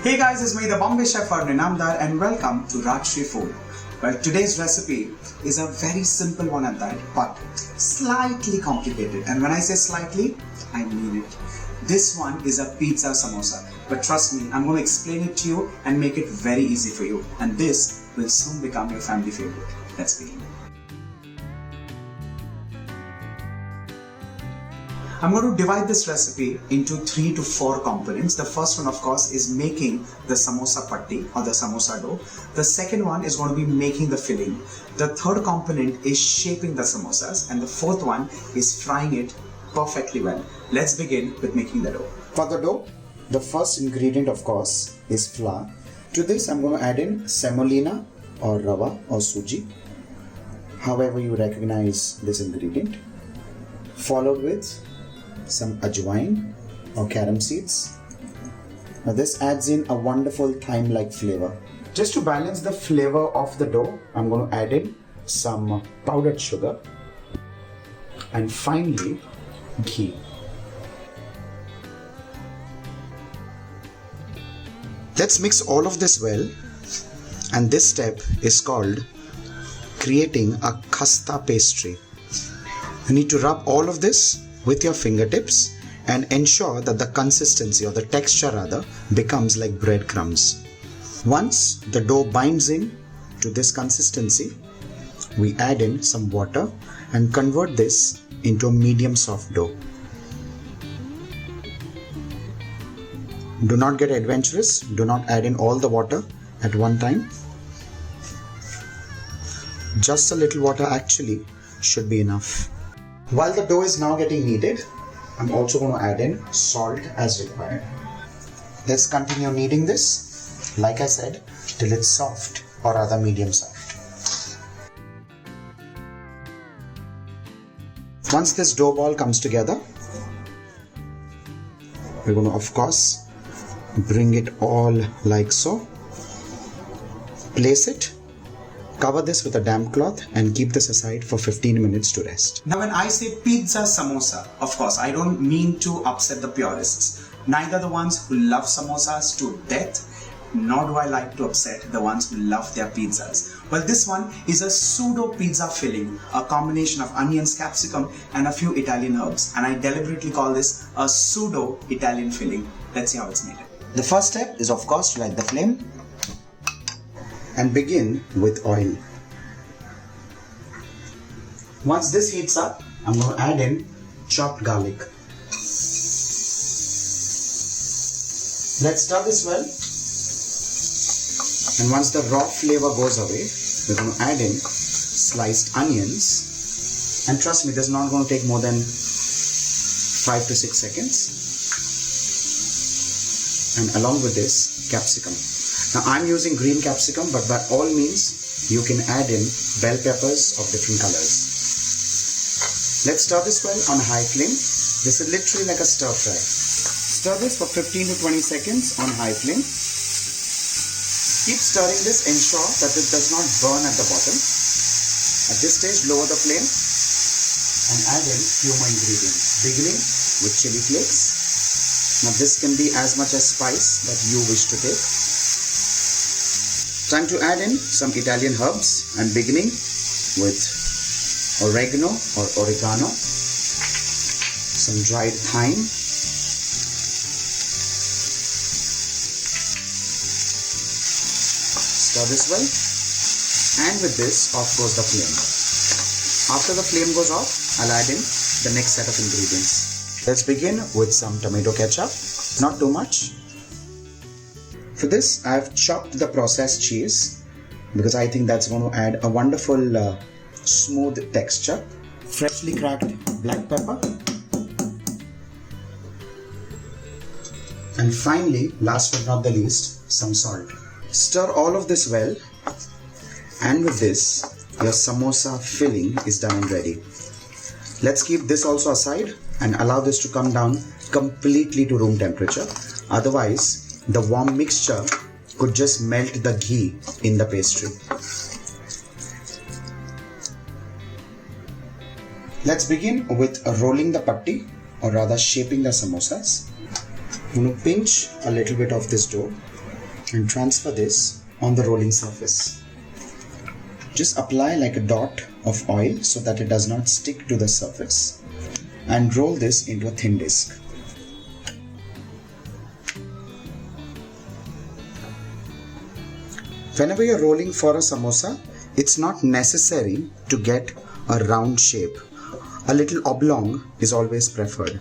Hey guys, it's me the Bombay Chef Varun and welcome to Rajshri Food. Well, today's recipe is a very simple one at that, but slightly complicated. And when I say slightly, I mean it. This one is a pizza samosa. But trust me, I'm going to explain it to you and make it very easy for you. And this will soon become your family favorite. Let's begin. I'm going to divide this recipe into 3 to 4 components. The first one, of course, is making the samosa patti or the samosa dough. The second one is going to be making the filling. The third component is shaping the samosas. And the fourth one is frying it perfectly well. Let's begin with making the dough. For the dough, the first ingredient, of course, is flour. To this, I'm going to add in semolina or rava or suji, however you recognize this ingredient, followed with some ajwain or carom seeds. Now this adds in a wonderful thyme-like flavor. Just to balance the flavor of the dough, I'm going to add in some powdered sugar and finally ghee. Let's mix all of this well, and this step is called creating a khasta pastry. You need to rub all of this with your fingertips and ensure that the consistency or the texture rather becomes like breadcrumbs. Once the dough binds in to this consistency, we add in some water and convert this into a medium soft dough. Do not get adventurous, do not add in all the water at one time. Just a little water actually should be enough. While the dough is now getting kneaded, I'm also going to add in salt as required. Let's continue kneading this, like I said, till it's soft or rather medium soft. Once this dough ball comes together, we're going to, of course, bring it all like so. Place it. Cover this with a damp cloth and keep this aside for 15 minutes to rest. Now when I say pizza samosa, of course, I don't mean to upset the purists. Neither the ones who love samosas to death, nor do I like to upset the ones who love their pizzas. Well, this one is a pseudo pizza filling, a combination of onions, capsicum and a few Italian herbs. And I deliberately call this a pseudo Italian filling. Let's see how it's made. The first step is, of course, to light the flame and begin with oil. Once this heats up, I'm going to add in chopped garlic. Let's stir this well. And once the raw flavor goes away, we're going to add in sliced onions. And trust me, this is not going to take more than 5 to 6 seconds. And along with this, capsicum. Now I'm using green capsicum, but by all means you can add in bell peppers of different colors. Let's stir this well on high flame. This is literally like a stir fry. Stir this for 15 to 20 seconds on high flame. Keep stirring this, ensure that it does not burn at the bottom. At this stage, lower the flame and add in few more ingredients, beginning with chili flakes. Now this can be as much as spice that you wish to take. Time to add in some Italian herbs and beginning with oregano or oregano, some dried thyme, stir this well, and with this off goes the flame. After the flame goes off, I'll add in the next set of ingredients. Let's begin with some tomato ketchup, not too much. For this, I've chopped the processed cheese because I think that's going to add a wonderful smooth texture. Freshly cracked black pepper. And finally, last but not the least, some salt. Stir all of this well, and with this, your samosa filling is done and ready. Let's keep this also aside and allow this to come down completely to room temperature. Otherwise, the warm mixture could just melt the ghee in the pastry. Let's begin with rolling the patti, or rather shaping the samosas. I'm going to pinch a little bit of this dough and transfer this on the rolling surface. Just apply like a dot of oil so that it does not stick to the surface, and roll this into a thin disc. Whenever you're rolling for a samosa, it's not necessary to get a round shape. A little oblong is always preferred.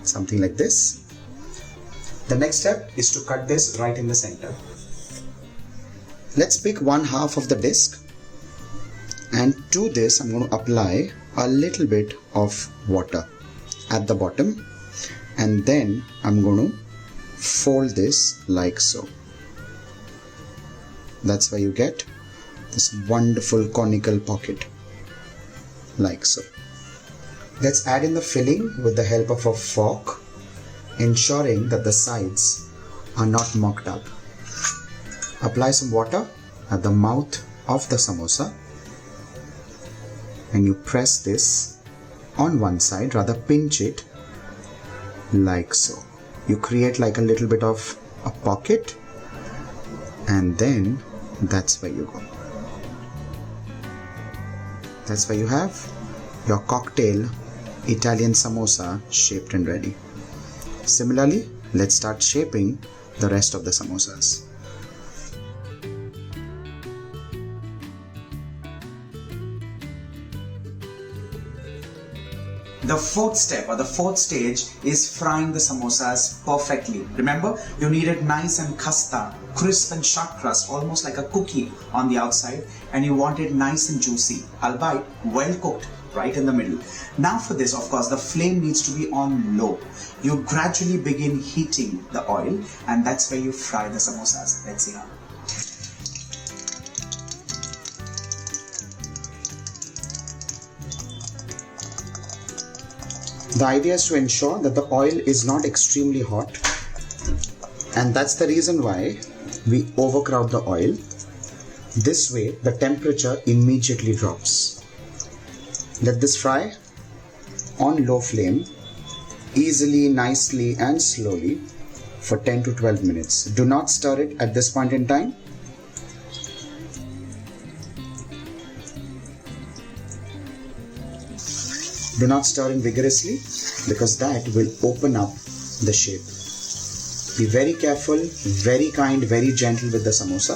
Something like this. The next step is to cut this right in the center. Let's pick one half of the disc, and to this I'm going to apply a little bit of water at the bottom, and then I'm going to fold this like so. That's why you get this wonderful conical pocket, like so. Let's add in the filling with the help of a fork, ensuring that the sides are not mucked up. Apply some water at the mouth of the samosa, and you press this on one side, rather pinch it like so. You create like a little bit of a pocket, and then that's where you go. That's where you have your cocktail Italian samosa shaped and ready. Similarly, let's start shaping the rest of the samosas. The fourth step or the fourth stage is frying the samosas perfectly. Remember, you need it nice and khasta, crisp and sharp crust, almost like a cookie on the outside, and you want it nice and juicy, albeit well cooked right in the middle. Now for this, of course, the flame needs to be on low. You gradually begin heating the oil, and that's where you fry the samosas. Let's see how. The idea is to ensure that the oil is not extremely hot, and that's the reason why we overcrowd the oil. This way the temperature immediately drops. Let this fry on low flame, easily, nicely and slowly for 10 to 12 minutes. Do not stir it at this point in time. Do not stir in vigorously, because that will open up the shape. Be very careful, very kind, very gentle with the samosa,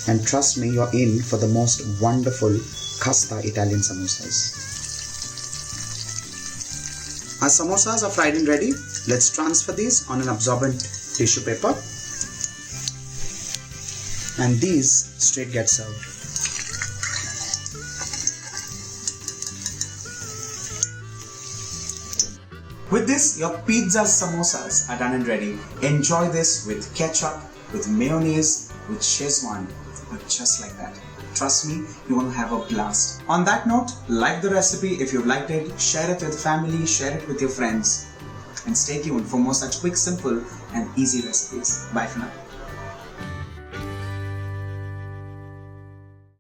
and trust me, you're in for the most wonderful khasta Italian samosas. Our samosas are fried and ready. Let's transfer these on an absorbent tissue paper, and these straight get served. With this, your pizza samosas are done and ready. Enjoy this with ketchup, with mayonnaise, with Szechuan, or just like that. Trust me, you want to have a blast. On that note, like the recipe if you liked it, share it with family, share it with your friends, and stay tuned for more such quick, simple and easy recipes. Bye for now.